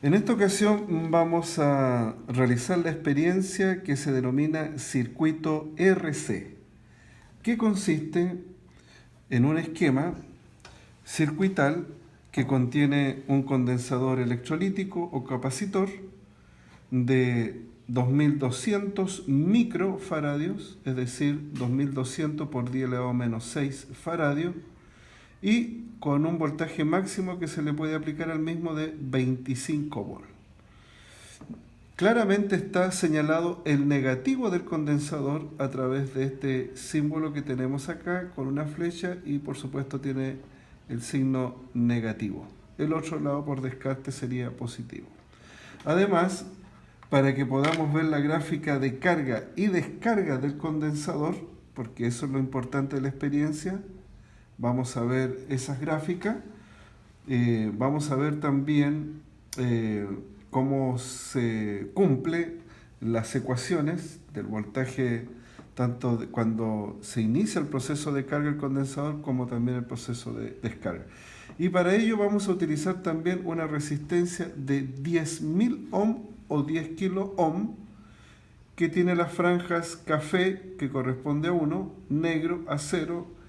En esta ocasión vamos a realizar la experiencia que se denomina circuito RC, que consiste en un esquema circuital que contiene un condensador electrolítico o capacitor de 2200 microfaradios, es decir, 2200 por 10 elevado a menos 6 faradios, y con un voltaje máximo que se le puede aplicar al mismo de 25 volts. Claramente está señalado el negativo del condensador a través de este símbolo que tenemos acá con una flecha y por supuesto tiene el signo negativo. El otro lado por descarte sería positivo. Además, para que podamos ver la gráfica de carga y descarga del condensador, porque eso es lo importante de la experiencia, vamos a ver esas gráficas. Vamos a ver también cómo se cumple las ecuaciones del voltaje, tanto cuando se inicia el proceso de carga del condensador como también el proceso de descarga. Y para ello vamos a utilizar también una resistencia de 10.000 ohm o 10 kilo ohm, que tiene las franjas café, que corresponde a 1, negro a 0,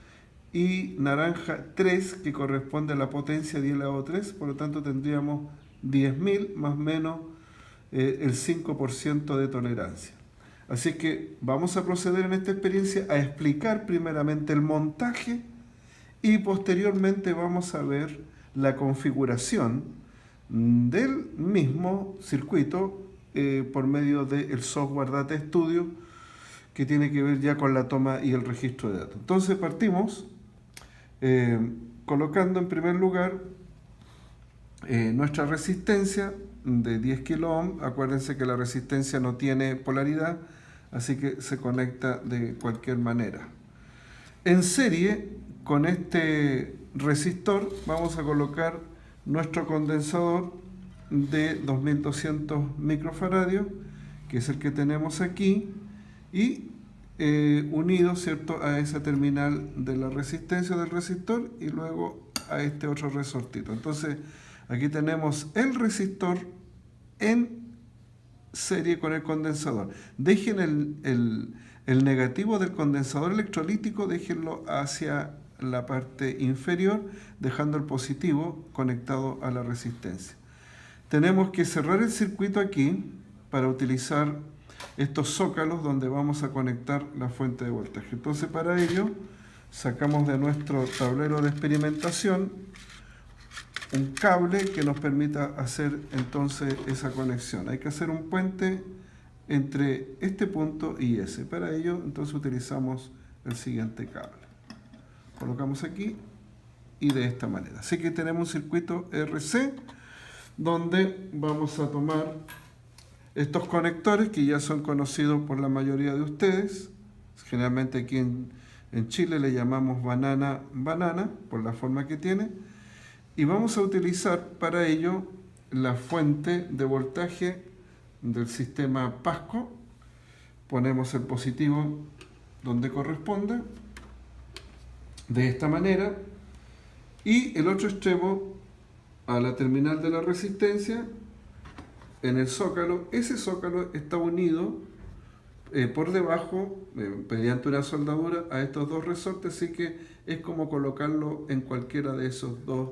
y naranja 3, que corresponde a la potencia 10 elevado a 3, por lo tanto tendríamos 10.000 más o menos el 5% de tolerancia. Así que vamos a proceder en esta experiencia a explicar primeramente el montaje y posteriormente vamos a ver la configuración del mismo circuito por medio del software Data Studio, que tiene que ver ya con la toma y el registro de datos. Entonces partimos colocando en primer lugar nuestra resistencia de 10 kilo ohm. Acuérdense que la resistencia no tiene polaridad, así que se conecta de cualquier manera. En serie con este resistor vamos a colocar nuestro condensador de 2200 microfaradios, que es el que tenemos aquí, y unido, ¿cierto?, a esa terminal de la resistencia del resistor y luego a este otro resortito. Entonces aquí tenemos el resistor en serie con el condensador. Dejen el negativo del condensador electrolítico, déjenlo hacia la parte inferior, dejando el positivo conectado a la resistencia. Tenemos que cerrar el circuito aquí para utilizar estos zócalos donde vamos a conectar la fuente de voltaje. Entonces, para ello sacamos de nuestro tablero de experimentación un cable que nos permita hacer entonces esa conexión. Hay que hacer un puente entre este punto y ese. Para ello entonces utilizamos el siguiente cable. Colocamos aquí y de esta manera. Así que tenemos un circuito RC donde vamos a tomar estos conectores que ya son conocidos por la mayoría de ustedes. Generalmente aquí en Chile le llamamos banana por la forma que tiene. Y vamos a utilizar para ello la fuente de voltaje del sistema Pasco. Ponemos el positivo donde corresponde, de esta manera, y el otro extremo a la terminal de la resistencia en el zócalo. Ese zócalo está unido por debajo, mediante una soldadura, a estos dos resortes, así que es como colocarlo en cualquiera de esos dos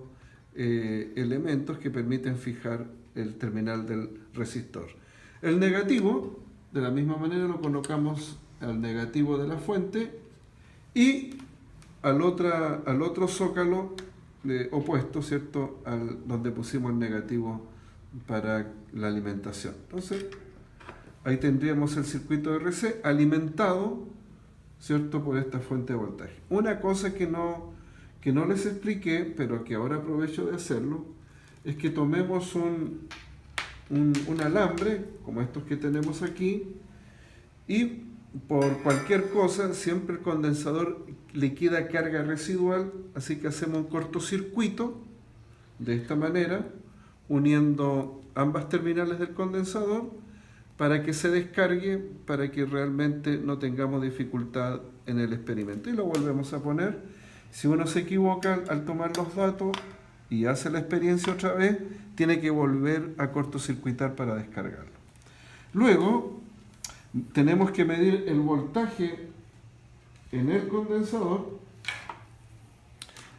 elementos que permiten fijar el terminal del resistor. El negativo, de la misma manera, lo colocamos al negativo de la fuente y al otro zócalo opuesto, ¿cierto?, donde pusimos el negativo para la alimentación. Entonces, ahí tendríamos el circuito RC alimentado, ¿cierto?, por esta fuente de voltaje. Una cosa que no les expliqué, pero que ahora aprovecho de hacerlo, es que tomemos un alambre, como estos que tenemos aquí, y por cualquier cosa, siempre el condensador liquida carga residual, así que hacemos un cortocircuito, de esta manera, uniendo ambas terminales del condensador, para que se descargue, para que realmente no tengamos dificultad en el experimento. Y lo volvemos a poner. Si uno se equivoca al tomar los datos, y hace la experiencia otra vez, tiene que volver a cortocircuitar para descargarlo. Luego, tenemos que medir el voltaje en el condensador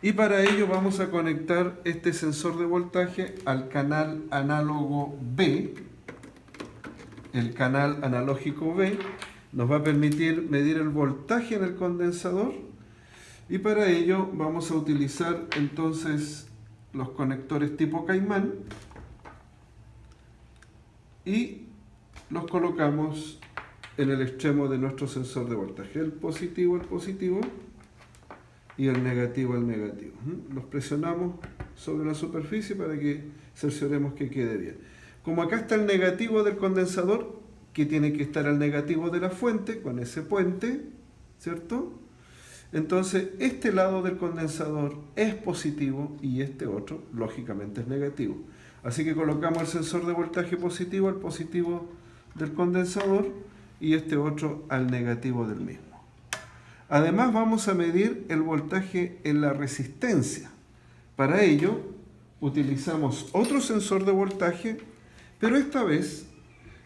y para ello vamos a conectar este sensor de voltaje al canal análogo B. El canal analógico B nos va a permitir medir el voltaje en el condensador y para ello vamos a utilizar entonces los conectores tipo Caimán y los colocamos en el extremo de nuestro sensor de voltaje, el positivo y el negativo al negativo. Los presionamos sobre la superficie para que cercioremos que quede bien. Como acá está el negativo del condensador, que tiene que estar al negativo de la fuente, con ese puente, ¿cierto? Entonces, este lado del condensador es positivo y este otro, lógicamente, es negativo. Así que colocamos el sensor de voltaje positivo al positivo del condensador y este otro al negativo del mismo. Además, vamos a medir el voltaje en la resistencia. Para ello, utilizamos otro sensor de voltaje, pero esta vez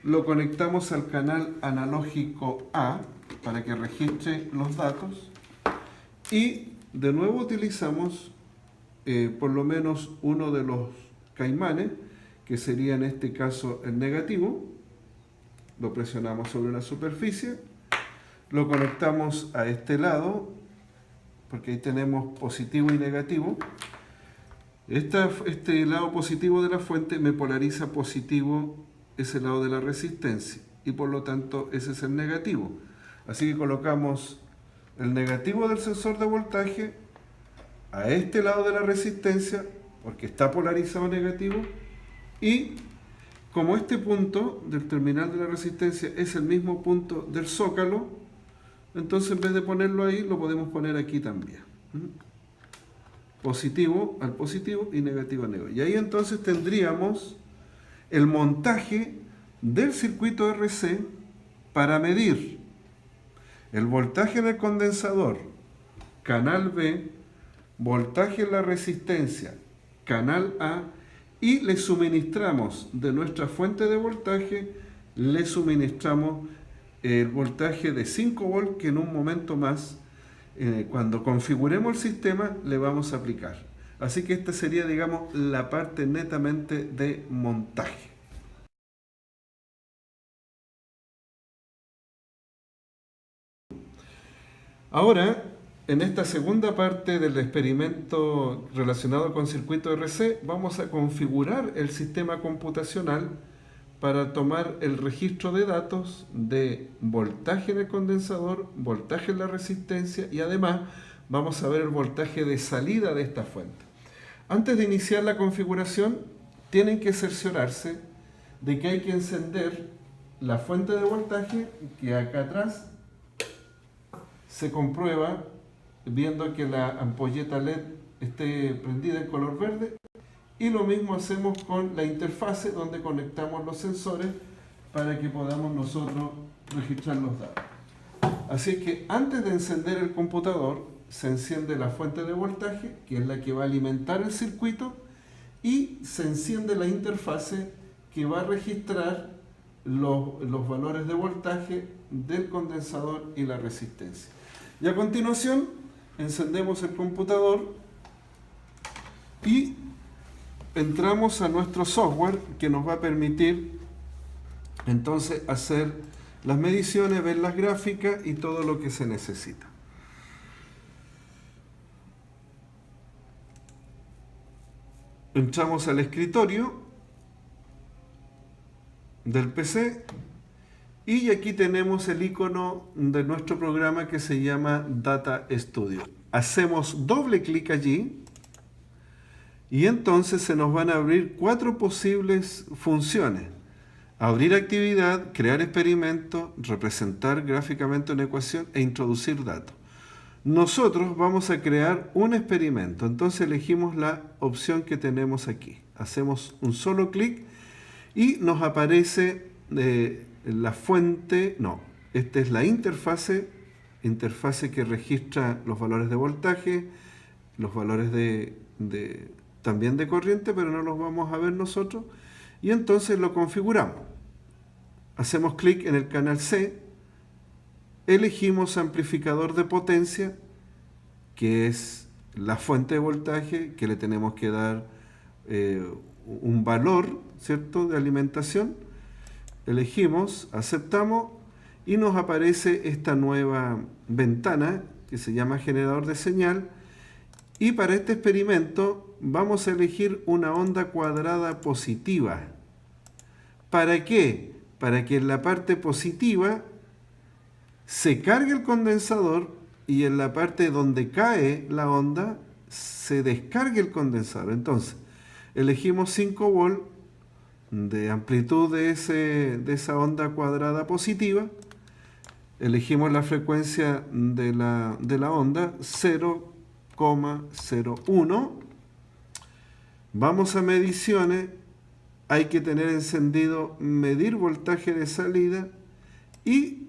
lo conectamos al canal analógico A para que registre los datos y de nuevo utilizamos por lo menos uno de los caimanes, que sería en este caso el negativo. Lo presionamos sobre una superficie, lo conectamos a este lado, porque ahí tenemos positivo y negativo. Este lado positivo de la fuente me polariza positivo ese lado de la resistencia y por lo tanto ese es el negativo. Así que colocamos el negativo del sensor de voltaje a este lado de la resistencia porque está polarizado negativo y como este punto del terminal de la resistencia es el mismo punto del zócalo, entonces en vez de ponerlo ahí lo podemos poner aquí también. Positivo al positivo y negativo al negativo. Y ahí entonces tendríamos el montaje del circuito RC para medir el voltaje en el condensador, canal B, voltaje en la resistencia, canal A, y le suministramos de nuestra fuente de voltaje, le suministramos el voltaje de 5 volts que en un momento más, cuando configuremos el sistema, le vamos a aplicar. Así que esta sería, digamos, la parte netamente de montaje. Ahora, en esta segunda parte del experimento relacionado con circuito RC, vamos a configurar el sistema computacional para tomar el registro de datos de voltaje en el condensador, voltaje en la resistencia y además vamos a ver el voltaje de salida de esta fuente. Antes de iniciar la configuración, tienen que cerciorarse de que hay que encender la fuente de voltaje, que acá atrás se comprueba viendo que la ampolleta LED esté prendida en color verde, y lo mismo hacemos con la interfase donde conectamos los sensores para que podamos nosotros registrar los datos. Así que antes de encender el computador se enciende la fuente de voltaje, que es la que va a alimentar el circuito, y se enciende la interfase que va a registrar los valores de voltaje del condensador y la resistencia. Y a continuación encendemos el computador y entramos a nuestro software que nos va a permitir entonces hacer las mediciones, ver las gráficas y todo lo que se necesita. Entramos al escritorio del PC y aquí tenemos el icono de nuestro programa que se llama Data Studio. Hacemos doble clic allí y entonces se nos van a abrir 4 posibles funciones. Abrir actividad, crear experimento, representar gráficamente una ecuación e introducir datos. Nosotros vamos a crear un experimento, entonces elegimos la opción que tenemos aquí. Hacemos un solo clic y nos aparece la fuente, esta es la interfase que registra los valores de voltaje, los valores de también de corriente, pero no los vamos a ver nosotros. Y entonces lo configuramos. Hacemos clic en el canal C, elegimos amplificador de potencia, que es la fuente de voltaje, que le tenemos que dar un valor, ¿cierto?, de alimentación. Elegimos, aceptamos y nos aparece esta nueva ventana que se llama generador de señal. Y para este experimento vamos a elegir una onda cuadrada positiva. ¿Para qué? Para que en la parte positiva se cargue el condensador y en la parte donde cae la onda se descargue el condensador. Entonces, elegimos 5 volts de amplitud de esa onda cuadrada positiva. Elegimos la frecuencia de la onda, 0,01. Vamos a mediciones. Hay que tener encendido medir voltaje de salida y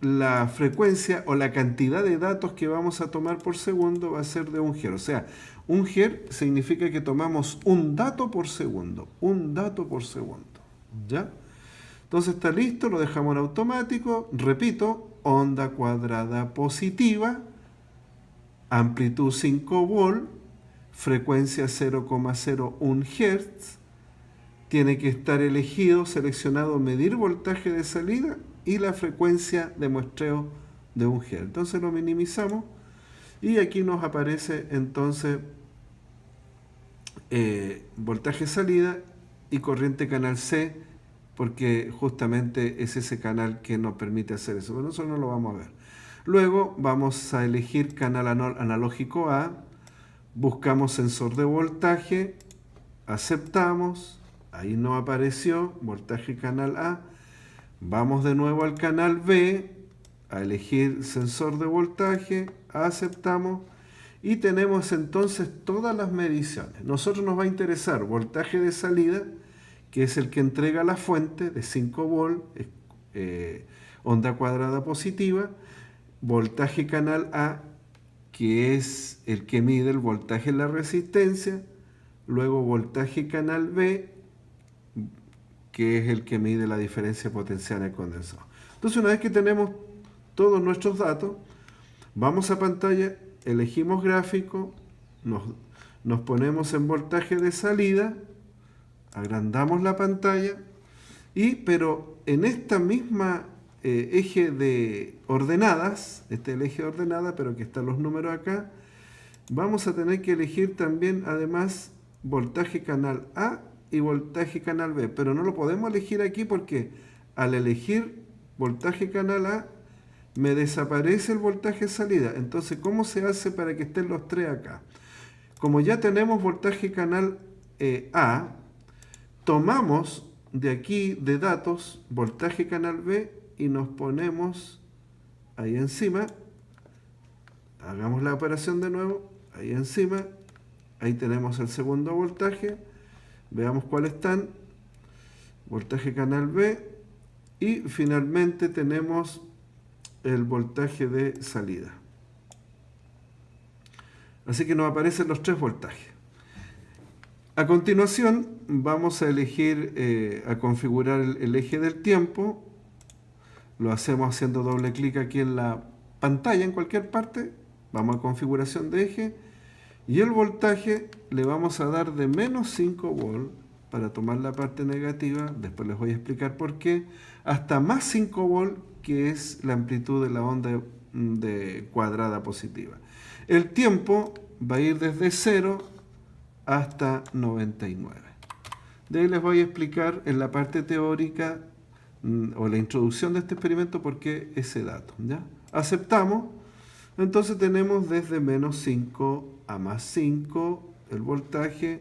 la frecuencia o la cantidad de datos que vamos a tomar por segundo va a ser de 1 Hz. O sea, 1 Hz significa que tomamos un dato por segundo. Un dato por segundo. ¿Ya? Entonces está listo, lo dejamos en automático. Repito, onda cuadrada positiva, amplitud 5 volts, frecuencia 0,01 Hz. Tiene que estar elegido, seleccionado medir voltaje de salida y la frecuencia de muestreo de 1 Hz. Entonces lo minimizamos y aquí nos aparece entonces voltaje salida y corriente canal C, porque justamente es ese canal que nos permite hacer eso. Pero nosotros no lo vamos a ver. Luego vamos a elegir canal analógico A, buscamos sensor de voltaje, aceptamos. Ahí no apareció, voltaje canal A. Vamos de nuevo al canal B, a elegir sensor de voltaje, aceptamos. Y tenemos entonces todas las mediciones. Nosotros nos va a interesar voltaje de salida, que es el que entrega la fuente de 5 volts, onda cuadrada positiva. Voltaje canal A, que es el que mide el voltaje en la resistencia. Luego voltaje canal B, que es el que mide la diferencia potencial en el condensador. Entonces, una vez que tenemos todos nuestros datos, vamos a pantalla, elegimos gráfico, nos ponemos en voltaje de salida, agrandamos la pantalla, pero en esta misma eje de ordenadas, este es el eje de ordenada, pero que están los números acá, vamos a tener que elegir también, además, voltaje canal A y voltaje canal B, pero no lo podemos elegir aquí porque al elegir voltaje canal A me desaparece el voltaje salida. Entonces, ¿cómo se hace para que estén los tres acá? Como ya tenemos voltaje canal A, tomamos de aquí de datos voltaje canal B y nos ponemos ahí encima. Hagamos la operación de nuevo, ahí encima, ahí tenemos el segundo voltaje. Veamos cuáles están. Voltaje canal B. Y finalmente tenemos el voltaje de salida. Así que nos aparecen los tres voltajes. A continuación vamos a elegir, a configurar el eje del tiempo. Lo hacemos haciendo doble clic aquí en la pantalla, en cualquier parte. Vamos a configuración de eje. Y el voltaje le vamos a dar de menos 5 volts para tomar la parte negativa, después les voy a explicar por qué, hasta más 5 volts, que es la amplitud de la onda de cuadrada positiva. El tiempo va a ir desde 0 hasta 99. De ahí les voy a explicar en la parte teórica o la introducción de este experimento por qué ese dato. ¿Ya? Aceptamos. Entonces tenemos desde menos 5 a más 5 el voltaje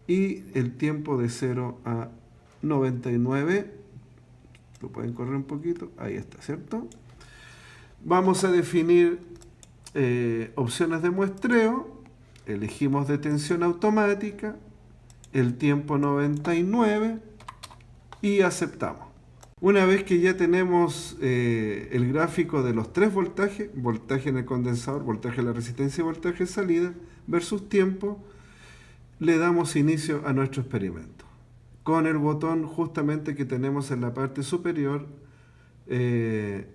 y el tiempo de 0 a 99. Lo pueden correr un poquito. Ahí está, ¿cierto? Vamos a definir opciones de muestreo. Elegimos detención automática, el tiempo 99 y aceptamos. Una vez que ya tenemos el gráfico de los tres voltajes, voltaje en el condensador, voltaje en la resistencia y voltaje de salida versus tiempo, le damos inicio a nuestro experimento con el botón justamente que tenemos en la parte superior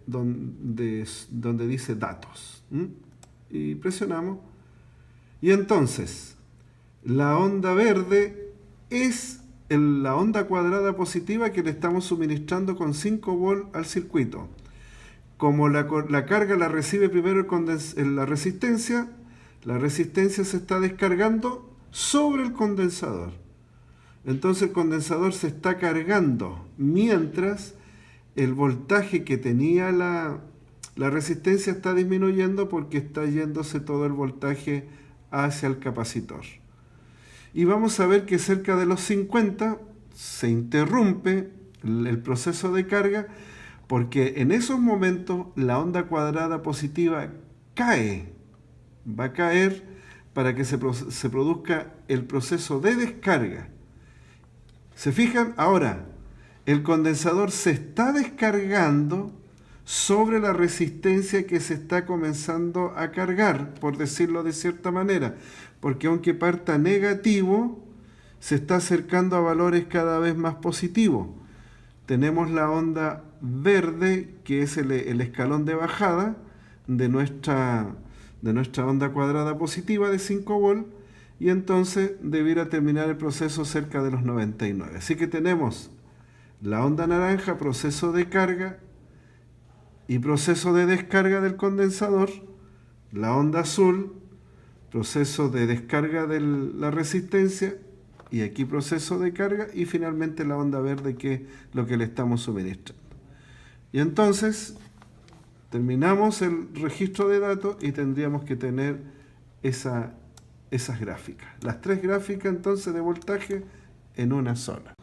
donde dice datos. Y presionamos. Y entonces, la onda verde es la onda cuadrada positiva que le estamos suministrando con 5 volts al circuito. Como la carga la recibe primero la resistencia se está descargando sobre el condensador. Entonces el condensador se está cargando mientras el voltaje que tenía la resistencia está disminuyendo porque está yéndose todo el voltaje hacia el capacitor. Y vamos a ver que cerca de los 50 se interrumpe el proceso de carga porque en esos momentos la onda cuadrada positiva va a caer para que se produzca el proceso de descarga. ¿Se fijan? Ahora, el condensador se está descargando sobre la resistencia que se está comenzando a cargar, por decirlo de cierta manera, porque aunque parta negativo, se está acercando a valores cada vez más positivos. Tenemos la onda verde, que es el escalón de bajada de nuestra onda cuadrada positiva de 5 volts, y entonces debiera terminar el proceso cerca de los 99. Así que tenemos la onda naranja, proceso de carga y proceso de descarga del condensador, la onda azul, proceso de descarga de la resistencia, y aquí proceso de carga, y finalmente la onda verde, que es lo que le estamos suministrando. Y entonces terminamos el registro de datos y tendríamos que tener esas gráficas. Las 3 gráficas entonces de voltaje en una sola.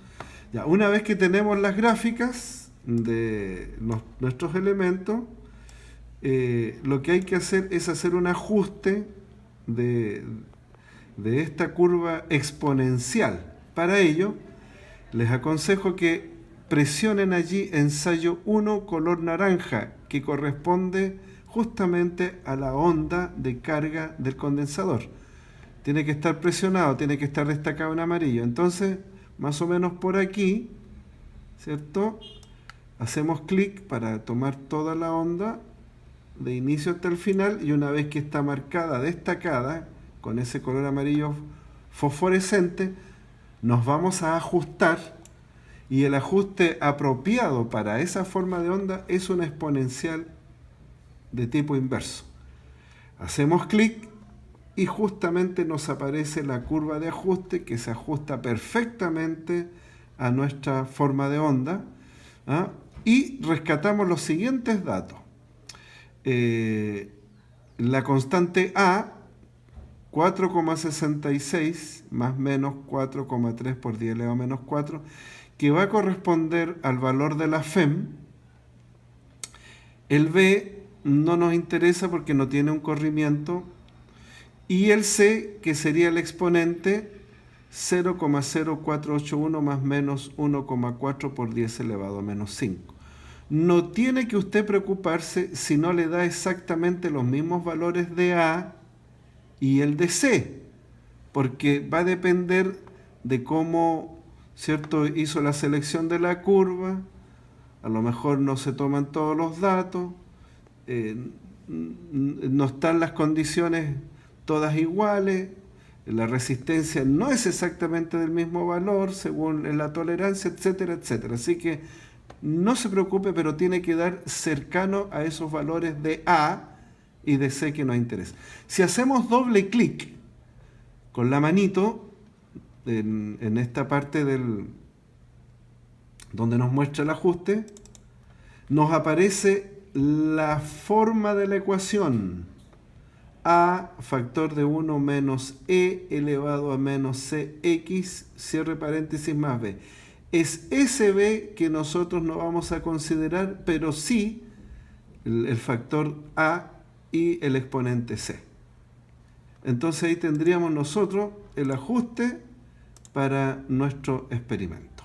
Ya, una vez que tenemos las gráficas de nuestros elementos, lo que hay que hacer es hacer un ajuste de esta curva exponencial. Para ello, les aconsejo que presionen allí ensayo 1 color naranja, que corresponde justamente a la onda de carga del condensador. Tiene que estar presionado, tiene que estar destacado en amarillo. Entonces, más o menos por aquí, ¿cierto? Hacemos clic para tomar toda la onda de inicio hasta el final, y una vez que está marcada, destacada, con ese color amarillo fosforescente, nos vamos a ajustar, y el ajuste apropiado para esa forma de onda es una exponencial de tipo inverso. Hacemos clic y justamente nos aparece la curva de ajuste que se ajusta perfectamente a nuestra forma de onda, ¿ah? Y rescatamos los siguientes datos. La constante A, 4,66 más menos 4,3 por 10 elevado a menos 4, que va a corresponder al valor de la FEM. El B no nos interesa porque no tiene un corrimiento. Y el C, que sería el exponente, 0,0481 más menos 1,4 por 10 elevado a menos 5. No tiene que usted preocuparse si no le da exactamente los mismos valores de A y el de C, porque va a depender de cómo, ¿cierto?, hizo la selección de la curva. A lo mejor no se toman todos los datos, no están las condiciones todas iguales, la resistencia no es exactamente del mismo valor según la tolerancia, etcétera, etcétera. Así que no se preocupe, pero tiene que dar cercano a esos valores de A y de C que nos interesa. Si hacemos doble clic con la manito en esta parte donde nos muestra el ajuste, nos aparece la forma de la ecuación. A factor de 1 menos E elevado a menos CX, cierre paréntesis, más B. Es ese B que nosotros no vamos a considerar, pero sí el factor A y el exponente C. Entonces ahí tendríamos nosotros el ajuste para nuestro experimento.